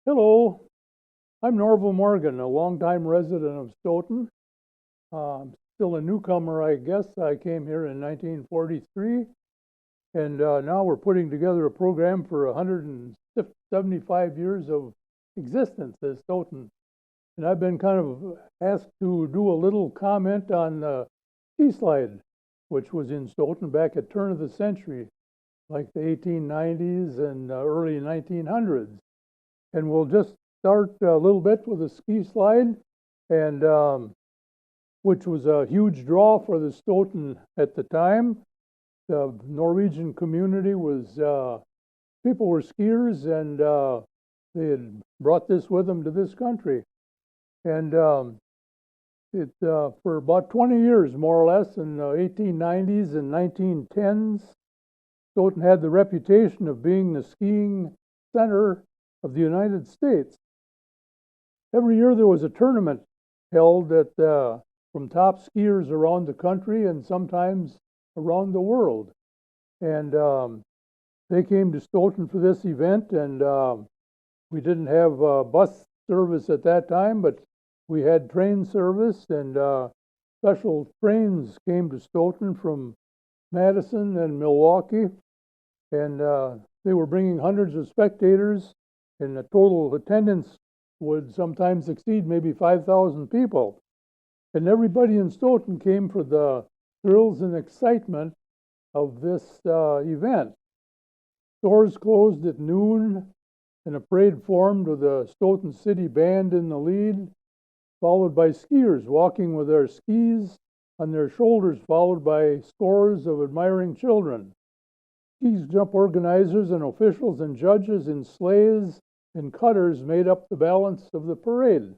Hello, I'm Norville Morgan, a longtime resident of Stoughton. I'm still a newcomer, I guess. I came here in 1943, and now we're putting together a program for 175 years of existence as Stoughton. And I've been kind of asked to do a little comment on the ski slide, which was in Stoughton back at turn of the century, like the 1890s and early 1900s. And we'll just start a little bit with a ski slide, and which was a huge draw for the Stoughton at the time. The Norwegian community was people were skiers, and they had brought this with them to this country. And it for about 20 years, more or less, in the 1890s and 1910s, Stoughton had the reputation of being the skiing center of the United States. Every year there was a tournament held at from top skiers around the country and sometimes around the world. And they came to Stoughton for this event, and we didn't have bus service at that time, but we had train service, and special trains came to Stoughton from Madison and Milwaukee, and they were bringing hundreds of spectators, and the total attendance would sometimes exceed maybe 5,000 people. And everybody in Stoughton came for the thrills and excitement of this event. Stores closed at noon, and a parade formed with the Stoughton City Band in the lead, followed by skiers walking with their skis on their shoulders, followed by scores of admiring children. Ski jump organizers and officials and judges in sleighs and cutters made up the balance of the parade.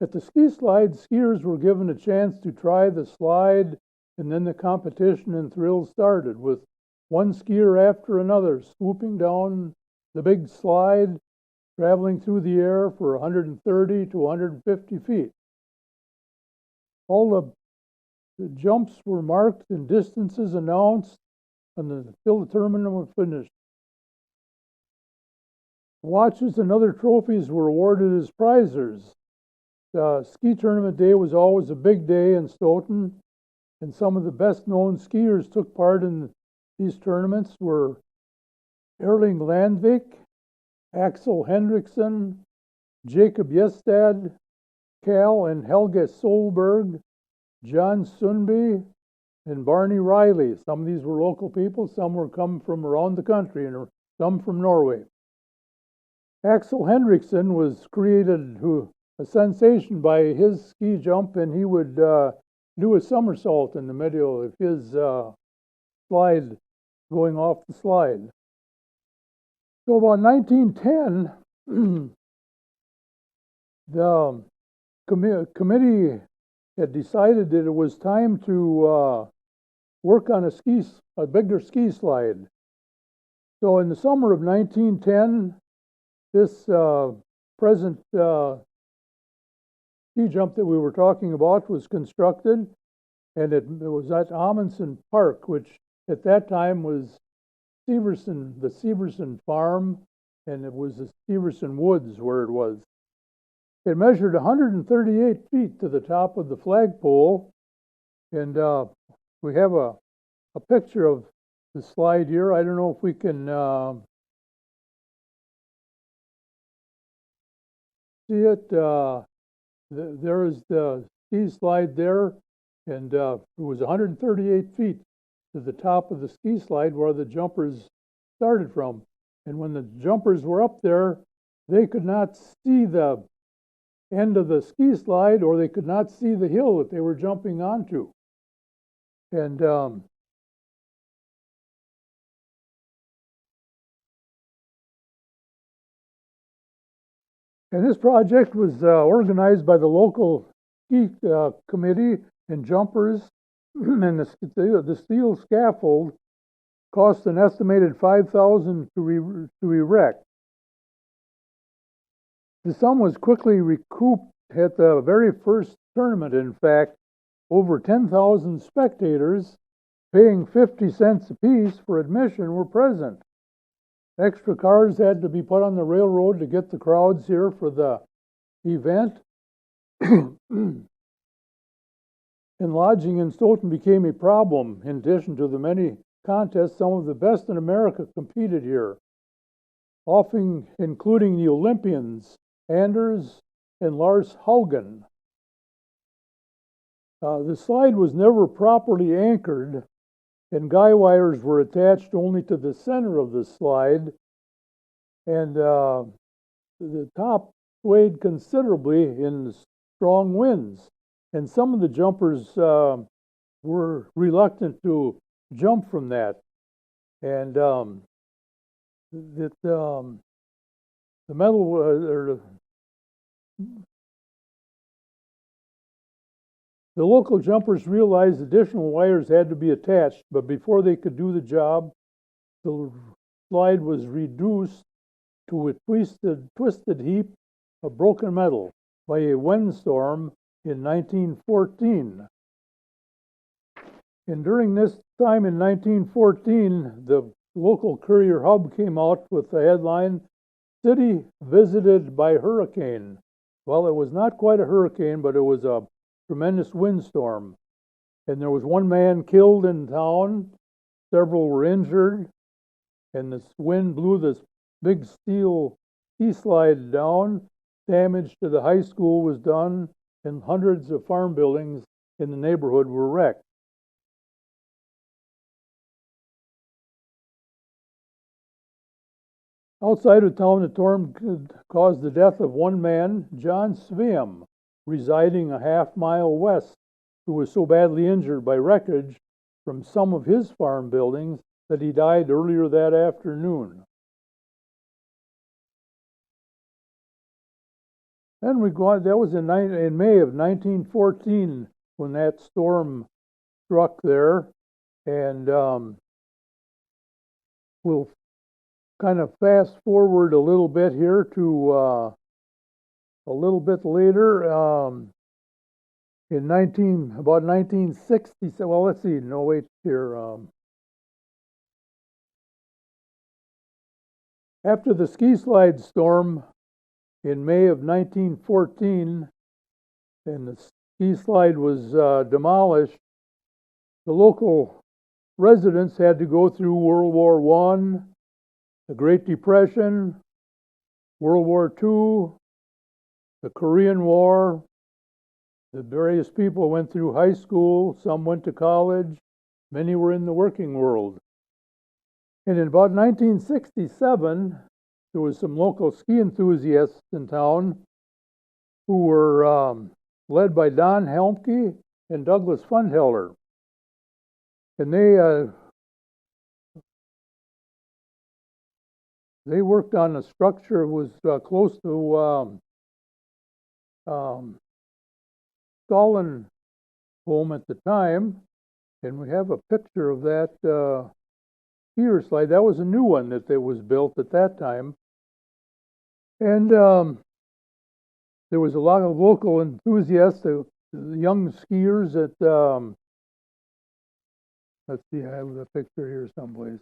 At the ski slide, skiers were given a chance to try the slide, and then the competition and thrills started, with one skier after another swooping down the big slide, traveling through the air for 130 to 150 feet. All the jumps were marked and distances announced until the tournament was finished. Watches and other trophies were awarded as prizes. The ski tournament day was always a big day in Stoughton, and some of the best known skiers took part in these tournaments were Erling Landvik, Axel Henriksen, Jacob Jestad, Cal and Helge Solberg, John Sundby, and Barney Riley. Some of these were local people, some were come from around the country, and some from Norway. Axel Henriksen was created a sensation by his ski jump, and he would do a somersault in the middle of his slide, going off the slide. So about 1910, the committee had decided that it was time to work on a bigger ski slide. So in the summer of 1910, this present ski jump that we were talking about was constructed, and it was at Amundsen Park, which at that time was the Severson Farm, and it was the Severson Woods where it was. It measured 138 feet to the top of the flagpole, and we have a picture of the slide here. I don't know if we can see it. There is the ski slide there, and it was 138 feet to the top of the ski slide where the jumpers started from. And when the jumpers were up there, they could not see the end of the ski slide, or they could not see the hill that they were jumping onto. And this project was organized by the local ski committee and jumpers, and the steel scaffold cost an estimated $5,000 to erect. The sum was quickly recouped at the very first tournament. In fact, over 10,000 spectators, paying 50 cents apiece for admission, were present. Extra cars had to be put on the railroad to get the crowds here for the event. And lodging in Stoughton became a problem. In addition to the many contests, some of the best in America competed here, often including the Olympians, Anders and Lars Haugen. The slide was never properly anchored, and guy wires were attached only to the center of the slide, and the top swayed considerably in strong winds. And some of the jumpers were reluctant to jump from that. And the metal or the local jumpers realized additional wires had to be attached, but before they could do the job, the slide was reduced to a twisted heap of broken metal by a windstorm in 1914. And during this time in 1914, the local Courier Hub came out with the headline, "City Visited by Hurricane." Well, it was not quite a hurricane, but it was a tremendous windstorm. And there was one man killed in town, several were injured, and this wind blew this big steel ski slide down. Damage to the high school was done, and hundreds of farm buildings in the neighborhood were wrecked. Outside of town, the storm caused the death of one man, John Sveum, residing a half-mile west, who was so badly injured by wreckage from some of his farm buildings that he died earlier that afternoon. Then we go on, that was in May of 1914 when that storm struck there, and we'll kind of fast forward a little bit here to a little bit later, in about 1960. Well, let's see. No, wait here. After the ski slide storm in May of 1914, and the ski slide was demolished, the local residents had to go through World War I, the Great Depression, World War II, the Korean War. The various people went through high school, some went to college, many were in the working world. And in about 1967, there was some local ski enthusiasts in town who were led by Don Helmke and Douglas Fundheller. And they worked on a structure that was close to Stoughton home at the time, and we have a picture of that skier slide. That was a new one that was built at that time, and there was a lot of local enthusiasts, the young skiers at. Let's see, I have the picture here someplace.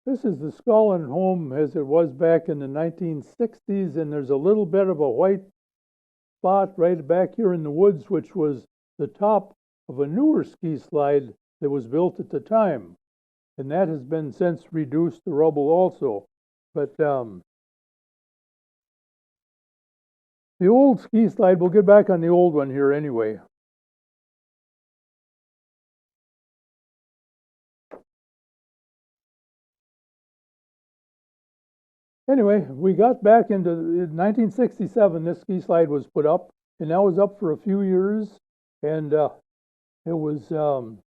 This is the Stoughton home as it was back in the 1960s, and there's a little bit of a white spot right back here in the woods, which was the top of a newer ski slide that was built at the time. And that has been since reduced to rubble also. But the old ski slide, we'll get back on the old one here anyway. Anyway, we got back into 1967. This ski slide was put up, and that was up for a few years. And it was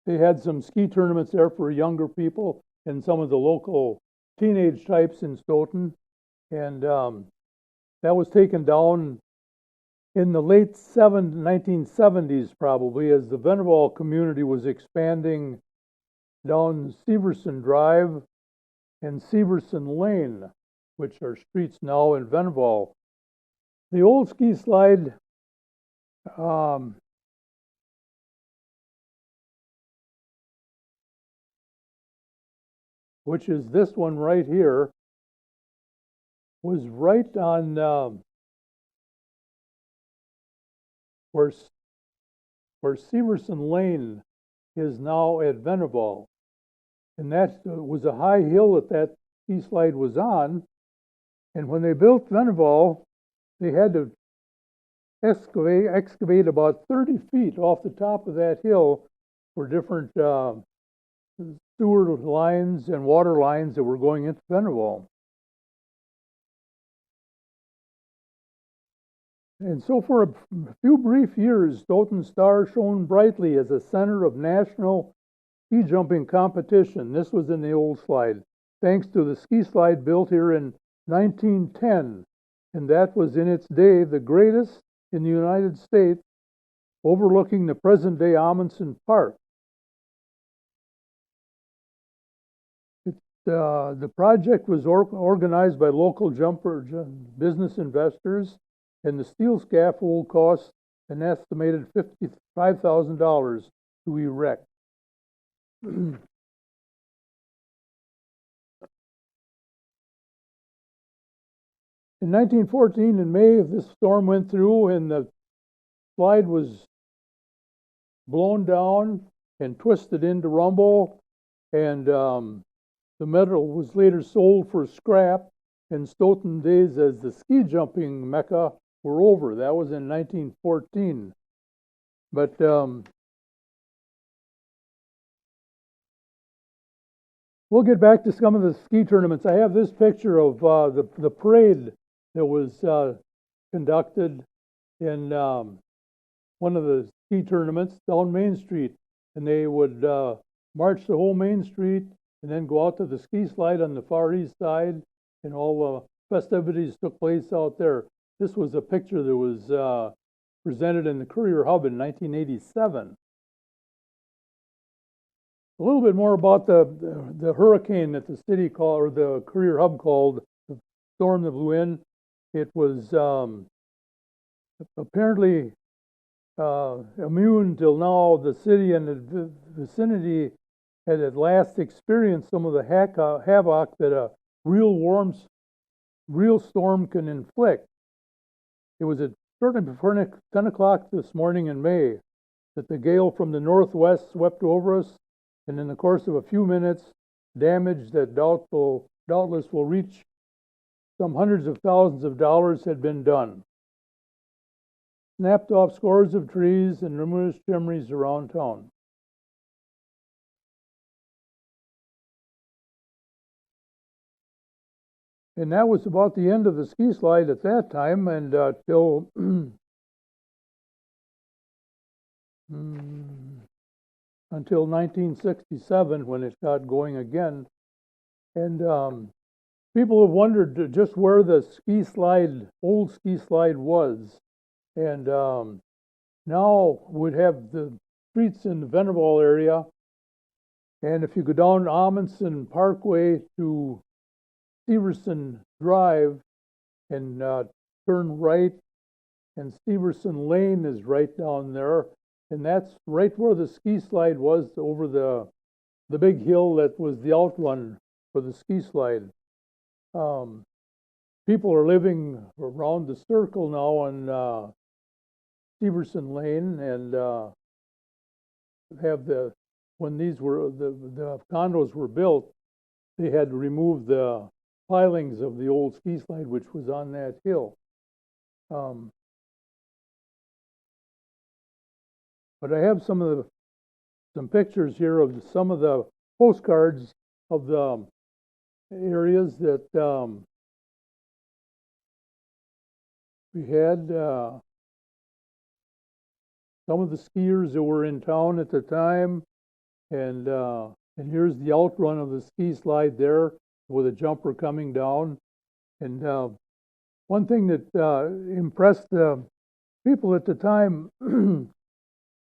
they had some ski tournaments there for younger people and some of the local teenage types in Stoughton. And that was taken down in the late 1970s, probably, as the Veneval community was expanding down Severson Drive and Severson Lane, which are streets now in Veneval. The old ski slide which is this one right here, was right on where Severson Lane is now at Veneval. And that was a high hill that ski slide was on. And when they built Veneval, they had to excavate about 30 feet off the top of that hill for different sewer lines and water lines that were going into Veneval. And so for a few brief years, Stoughton Star shone brightly as a center of national ski jumping competition. This was in the old slide, thanks to the ski slide built here in 1910. And that was in its day the greatest in the United States, overlooking the present-day Amundsen Park. The project was organized by local business investors, and the steel scaffold cost an estimated $55,000 to erect. In 1914, in May, this storm went through and the slide was blown down and twisted into rumble, and the metal was later sold for scrap, and Stoughton days as the ski jumping mecca were over. That was in 1914. But we'll get back to some of the ski tournaments. I have this picture of the parade that was conducted in one of the ski tournaments down Main Street. And they would march the whole Main Street and then go out to the ski slide on the far east side, and all the festivities took place out there. This was a picture that was presented in the Courier Hub in 1987. A little bit more about the hurricane that the city called, or the Courier Hub called, the storm that blew in. It was apparently immune till now. The city and the vicinity had at last experienced some of the havoc that a real storm can inflict. It was at shortly before 10 o'clock this morning in May that the gale from the northwest swept over us, and in the course of a few minutes, damage that doubtless will reach some hundreds of thousands of dollars had been done. Snapped off scores of trees and numerous chimneys around town. And that was about the end of the ski slide at that time, and till until 1967, when it got going again. And people have wondered just where the old ski slide was. And now we'd have the streets in the Veneval area. And if you go down Amundsen Parkway to Severson Drive and turn right, and Severson Lane is right down there, and that's right where the ski slide was, over the big hill that was the outrun for the ski slide. People are living around the circle now on Severson Lane, and when these were the condos were built, they had to remove the pilings of the old ski slide, which was on that hill. But I have some pictures here of some of the postcards of the areas that we had. Some of the skiers that were in town at the time, and here's the outrun of the ski slide there with a jumper coming down. And one thing that impressed the people at the time,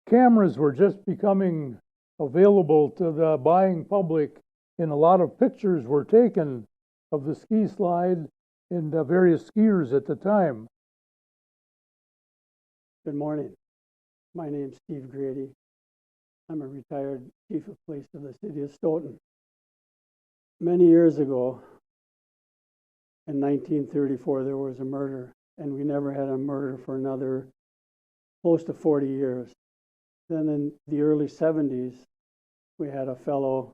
cameras were just becoming available to the buying public, and a lot of pictures were taken of the ski slide and various skiers at the time. Good morning. My name's Steve Grady. I'm a retired chief of police of the city of Stoughton. Many years ago, in 1934, there was a murder, and we never had a murder for another close to 40 years. Then in the early 70s, we had a fellow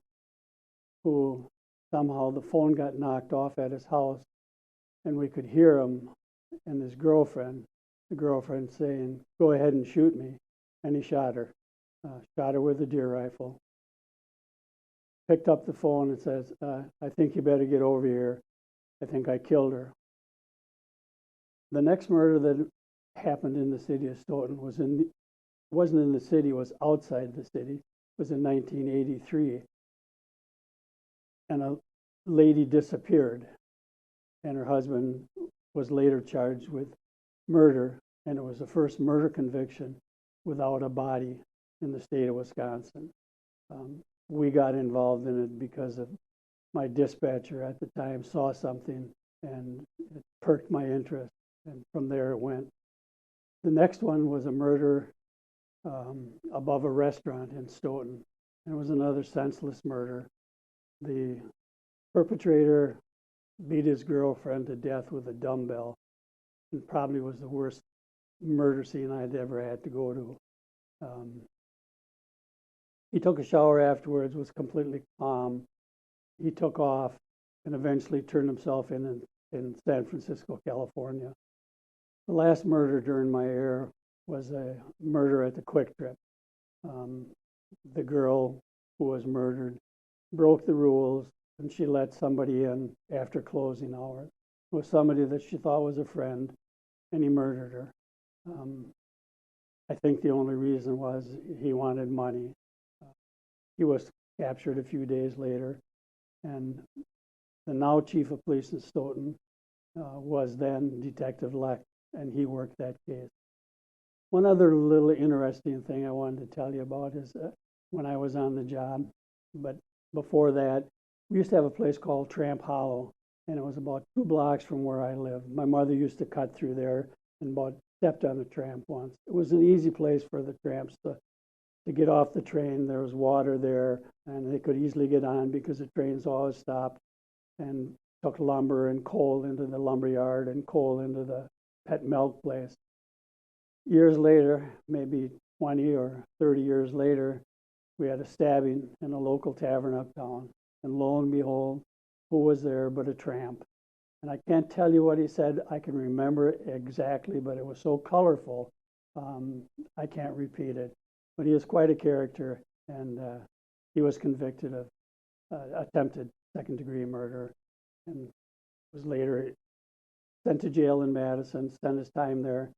who somehow the phone got knocked off at his house, and we could hear him and his girlfriend, the girlfriend saying, "Go ahead and shoot me." And he shot her with a deer rifle. Picked up the phone and says, "I think you better get over here. I think I killed her." The next murder that happened in the city of Stoughton wasn't in the city, was outside the city. It was in 1983. And a lady disappeared, and her husband was later charged with murder, and it was the first murder conviction without a body in the state of Wisconsin. We got involved in it because of my dispatcher at the time saw something, and it perked my interest, and from there it went. The next one was a murder above a restaurant in Stoughton. And it was another senseless murder. The perpetrator beat his girlfriend to death with a dumbbell, and probably was the worst murder scene I'd ever had to go to. He took a shower afterwards, was completely calm. He took off and eventually turned himself in San Francisco, California. The last murder during my era was a murder at the Quick Trip. The girl who was murdered broke the rules, and she let somebody in after closing hours. It was somebody that she thought was a friend, and he murdered her. I think the only reason was he wanted money. He was captured a few days later, and the now chief of police in Stoughton was then Detective Leck, and he worked that case. One other little interesting thing I wanted to tell you about is when I was on the job, but before that, we used to have a place called Tramp Hollow, and it was about 2 blocks from where I lived. My mother used to cut through there and stepped on a tramp once. It was an easy place for the tramps to get off the train. There was water there, and they could easily get on because the trains always stopped and took lumber and coal into the lumber yard and coal into the pet milk place. Years later, maybe 20 or 30 years later, we had a stabbing in a local tavern uptown. And lo and behold, who was there but a tramp? And I can't tell you what he said. I can remember it exactly, but it was so colorful, I can't repeat it. But he is quite a character, and he was convicted of attempted second-degree murder and was later sent to jail in Madison, spent his time there.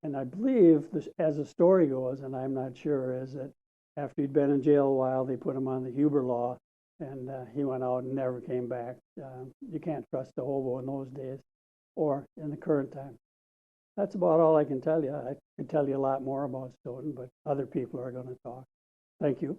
And I believe, as the story goes, and I'm not sure, is that after he'd been in jail a while, they put him on the Huber law, and he went out and never came back. You can't trust a hobo in those days or in the current time. That's about all I can tell you. I could tell you a lot more about Stoughton, but other people are going to talk. Thank you.